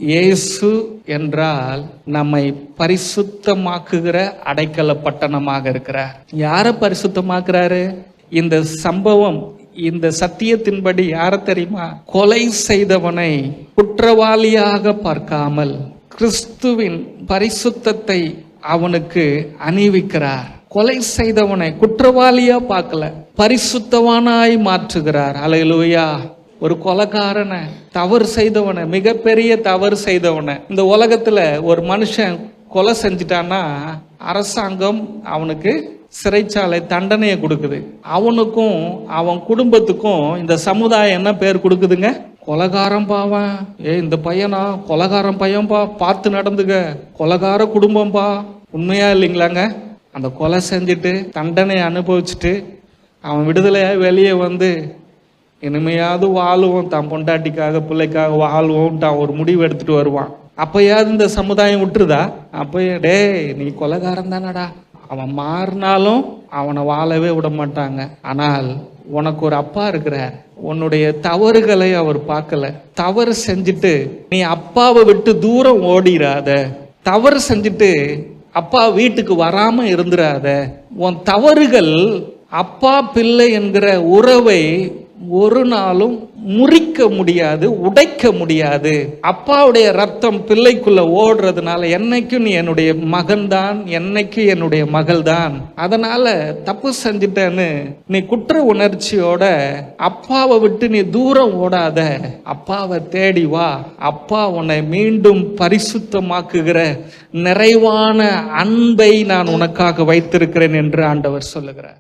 இயேசு என்றால் நம்மை பரிசுத்தமாக்குகிற அடைக்கல பட்டணமாக இருக்கிறார். யாரை பரிசுத்தமாக்குறாரு? இந்த சம்பவம், இந்த சத்தியத்தின்படி யார தெரியுமா? கொலை செய்தவனை குற்றவாளியாக பார்க்காமல் கிறிஸ்துவின் பரிசுத்தத்தை அவனுக்கு அணிவிக்கிறார். கொலை செய்தவனை குற்றவாளியா பார்க்கல, பரிசுத்தவானாய் மாற்றுகிறார். அல்லேலூயா. ஒரு கொலைகாரனை, தவறு செய்தவனை, மிகப்பெரிய தவறு செய்தவனை, இந்த உலகத்துல ஒரு மனுஷன் கொலை செஞ்சிட்டான்னா அரசாங்கம் அவனுக்கு சிறைச்சாலை தண்டனையை கொடுக்குது. அவனுக்கும் அவன் குடும்பத்துக்கும் இந்த சமுதாயம் என்ன பேர் கொடுக்குதுங்க? கொலைகாரம் பாவன், இந்த பையனா கொலைகாரம் பையன்பா, பார்த்து நடந்துக்க, கொலைகார குடும்பம்பா. உண்மையா இல்லைங்களாங்க? அந்த கொலை செஞ்சுட்டு தண்டனையை அனுபவிச்சுட்டு அவன் விடுதலையாக வெளியே வந்து இனிமையாவது வாழுவோம், தான் பொண்டாட்டிக்காக பிள்ளைக்காக வாழ்வோம்ட்டு அவன் ஒரு முடிவு எடுத்துட்டு வருவான். அப்பயாவது இந்த சமுதாயம் விட்டுருதா? அப்பயே நீ கொலைகாரம் தானடா. அவன் மாறினாலும் அவனை வாழவே விட மாட்டாங்க. ஆனால் உனக்கு ஒரு அப்பா இருக்கிறார், உன்னுடைய தவறுகளை அவர் பார்க்கல. தவறு செஞ்சுட்டு நீ அப்பாவை விட்டு தூரம் ஓடிராத. தவறு செஞ்சுட்டு அப்பா வீட்டுக்கு வராம இருந்துராத. உன் தவறுகள் அப்பா பிள்ளை என்கிற உறவை ஒரு நாளும் முறிக்க முடியாது, உடைக்க முடியாது. அப்பாவுடைய ரத்தம் பிள்ளைக்குள்ள ஓடுறதுனால என்னைக்கும் நீ என்னுடைய மகன்தான், என்னைக்கும் என்னுடைய மகள் தான். அதனால தப்பு செஞ்சிட்டேன்னு நீ குற்ற உணர்ச்சியோட அப்பாவை விட்டு நீ தூரம் ஓடாத. அப்பாவை தேடி வா. அப்பா உன்னை மீண்டும் பரிசுத்தமாக்குகிற நிறைவான அன்பை நான் உனக்காக வைத்திருக்கிறேன் என்று ஆண்டவர் சொல்லுகிறார்.